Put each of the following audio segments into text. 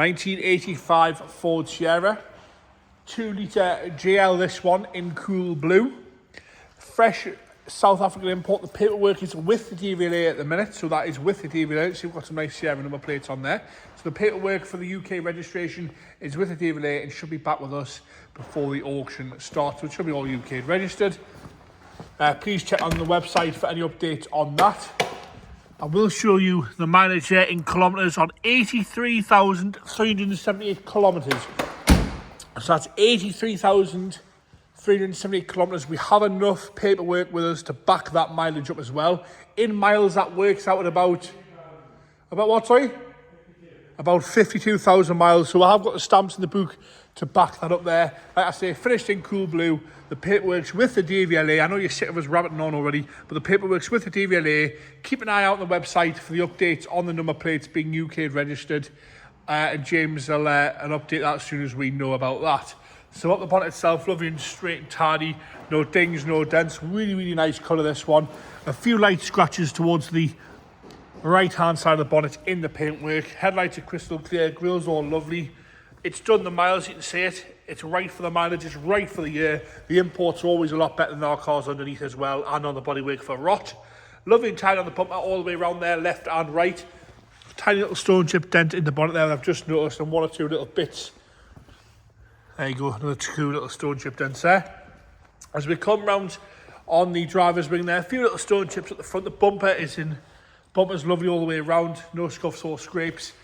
1985 Ford Sierra. 2 litre GL this one in cool blue. Fresh South African import. The paperwork is with the DVLA at the minute, so that is with the DVLA. So you've got some nice Sierra number plates on there. So the paperwork for the UK registration is with the DVLA and should be back with us before the auction starts. So it should be all UK registered. Please check on the website for any updates on that. I will show you the mileage here in kilometres on 83,378 kilometres. So that's 83,378 kilometres. We have enough paperwork with us to back that mileage up as well. In miles, that works out at about what, sorry? About 52,000 miles. So I have got the stamps in the book to back that up there. Like I say, finished in cool blue. The paperwork's with the DVLA. I know you're sick of us rabbiting on already, but the paperwork's with the DVLA. Keep an eye out on the website for the updates on the number plates being UK registered. And James will update that as soon as we know about that. So up the bonnet itself, lovely and straight and tidy. No dings, no dents. Really, really nice colour, this one. A few light scratches towards the right-hand side of the bonnet in the paintwork. Headlights are crystal clear. Grill's all lovely. It's done the miles, you can see it. It's right for the mileage. It's right for the year. The imports are always a lot better than our cars underneath as well, and on the bodywork for rot. Lovely and tidy on the bumper all the way around there, left and right. Tiny little stone chip dent in the bonnet there that I've just noticed, and 1 or 2 little bits. There you go, another 2 little stone chip dents there. As we come round on the driver's wing there, a few little stone chips at the front. The bumper's lovely all the way around, no scuffs or scrapes.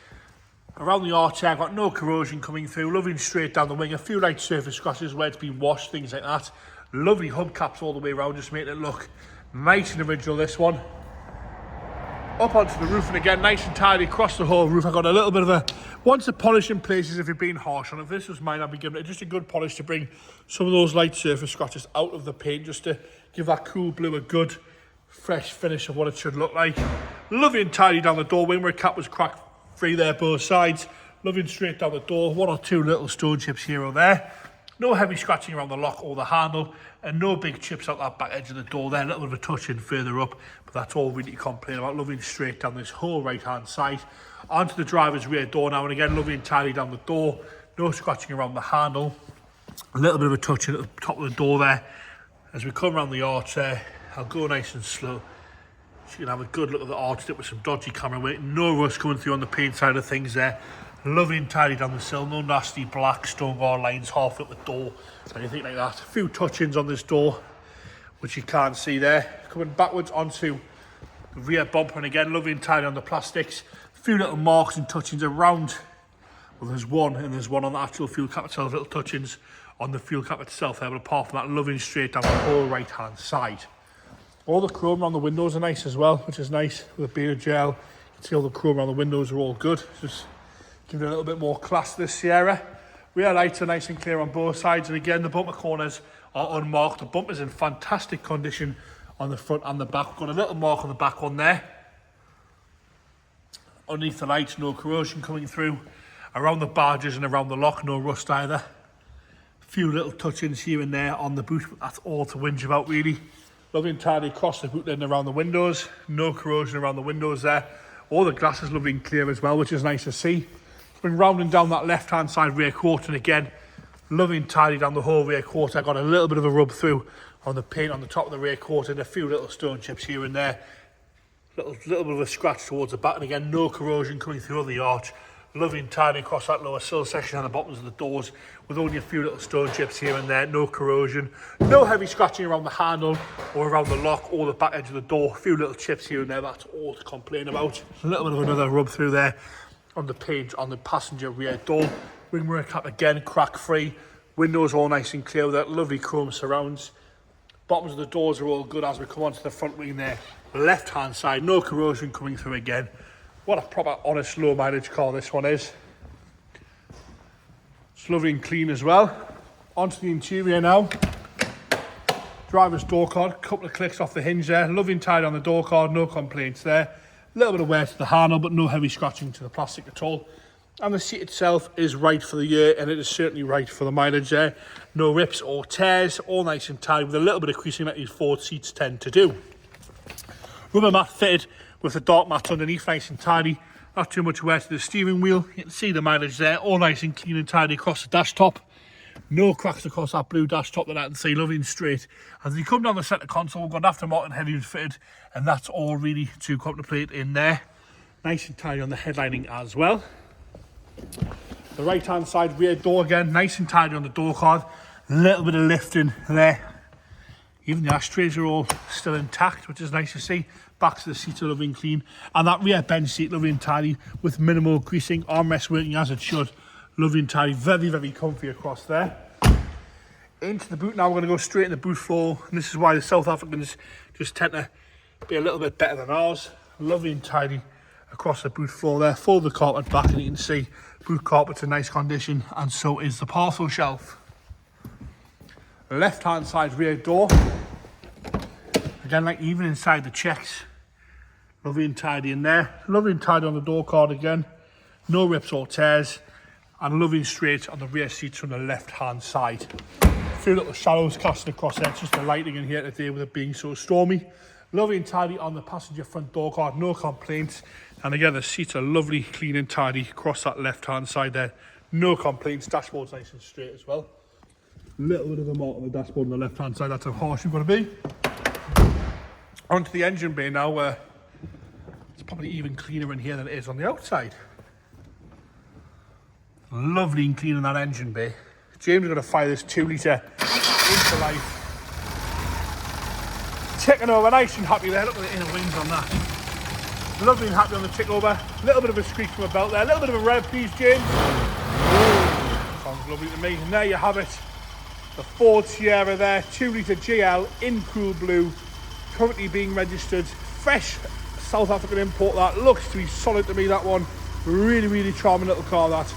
Around the arch there, I've got no corrosion coming through, lovely and straight down the wing. A few light surface scratches where it's been washed, things like that. Lovely hubcaps all the way around, just making it look nice and original, this one. Up onto the roof, and again, nice and tidy across the whole roof. I got a little bit of wants a polish in places if you're being harsh on it. If this was mine, I'd be giving it just a good polish to bring some of those light surface scratches out of the paint, just to give that cool blue a good, fresh finish of what it should look like. Lovely and tidy down the door. Wingward cap was cracked free there, both sides. Lovely and straight down the door. 1 or 2 little stone chips here or there. No heavy scratching around the lock or the handle, and no big chips out that back edge of the door there. A little bit of a touch in further up, but that's all we need to complain about. Lovely and straight down this whole right-hand side. Onto the driver's rear door now, and again, lovely and tidy down the door. No scratching around the handle. A little bit of a touch in at the top of the door there. As we come around the arch there, I'll go nice and slow, so you can have a good look at the arch with some dodgy camera weight. No rust coming through on the paint side of things there. Lovely and tidy down the sill, no nasty black stone guard lines half up the door, anything like that. A few touch-ins on this door, which you can't see there. Coming backwards onto the rear bumper, and again, lovely and tidy on the plastics. A few little marks and touch-ins around. Well, there's one, and there's one on the actual fuel cap itself, little touch-ins on the fuel cap itself there, but apart from that, lovely and straight down the whole right-hand side. All the chrome around the windows are nice as well, which is nice with a beard gel. You can see all the chrome around the windows are all good. Just give it a little bit more class to this Sierra. Rear lights are nice and clear on both sides, and again, the bumper corners are unmarked. The bumper's in fantastic condition on the front and the back. We've got a little mark on the back one there. Underneath the lights, no corrosion coming through. Around the barges and around the lock, no rust either. A few little touch-ins here and there on the boot, but that's all to whinge about really. Lovely and tidy across the boot lid and around the windows. No corrosion around the windows there. All the glass is lovely and clear as well, which is nice to see. Been rounding down that left-hand side rear quarter, and again, lovely and tidy down the whole rear quarter. I got a little bit of a rub through on the paint on the top of the rear quarter, and a few little stone chips here and there. Little bit of a scratch towards the back, and again, no corrosion coming through on the arch. Lovely and tidy across that lower sill section and the bottoms of the doors, with only a few little stone chips here and there. No corrosion, no heavy scratching around the handle or around the lock or the back edge of the door. A few little chips here and there, that's all to complain about. A little bit of another rub through there on the paint on the passenger rear door. Wing mirror cap again, crack free. Windows all nice and clear with that lovely chrome surrounds. Bottoms of the doors are all good as we come onto the front wing there. Left hand side, no corrosion coming through again. What a proper honest low mileage car this one is. It's lovely and clean as well. Onto the interior now. Driver's door card, couple of clicks off the hinge there. Lovely and tidy on the door card, no complaints there. A little bit of wear to the handle, but no heavy scratching to the plastic at all. And the seat itself is right for the year, and it is certainly right for the mileage there. No rips or tears, all nice and tidy with a little bit of creasing like these Ford seats tend to do. Rubber mat fitted with the dark mats underneath, nice and tidy. Not too much wear to the steering wheel. You can see the mileage there, all nice and clean and tidy across the dash top. No cracks across that blue dash top that I can see, lovely and straight. As you come down the centre console, we've got aftermarket headlights fitted, and that's all really to contemplate in there. Nice and tidy on the headlining as well. The right hand side rear door again, nice and tidy on the door card. A little bit of lifting there. Even the ashtrays are all still intact, which is nice to see. Back to the seats are lovely and clean. And that rear bench seat, lovely and tidy, with minimal greasing, armrest working as it should. Lovely and tidy, very, very comfy across there. Into the boot now, we're going to go straight in the boot floor. And this is why the South Africans just tend to be a little bit better than ours. Lovely and tidy across the boot floor there. Fold the carpet back and you can see boot carpet's in nice condition, and so is the parcel shelf. Left hand side rear door. Again, like even inside the checks, lovely and tidy in there. Lovely and tidy on the door card again. No rips or tears. And lovely and straight on the rear seats from the left hand side. A few little shadows casting across there, it's just the lighting in here today with it being so stormy. Lovely and tidy on the passenger front door card, no complaints. And again, the seats are lovely, clean and tidy across that left hand side there. No complaints, dashboard's nice and straight as well. Little bit of a mark on the dashboard on the left hand side, that's how harsh you've got to be. Onto the engine bay now, where it's probably even cleaner in here than it is on the outside. Lovely and clean in that engine bay. James is going to fire this 2 litre into life. Ticking over nice and happy there. Look at the inner wings on that. Lovely and happy on the tick over. A little bit of a squeak from a belt there. A little bit of a rev, please, James. Ooh, sounds lovely to me. And there you have it. The Ford Sierra there, 2 litre GL in cool blue. Currently being registered. Fresh South African import that. Looks to be solid to me, that one. Really, really charming little car, that.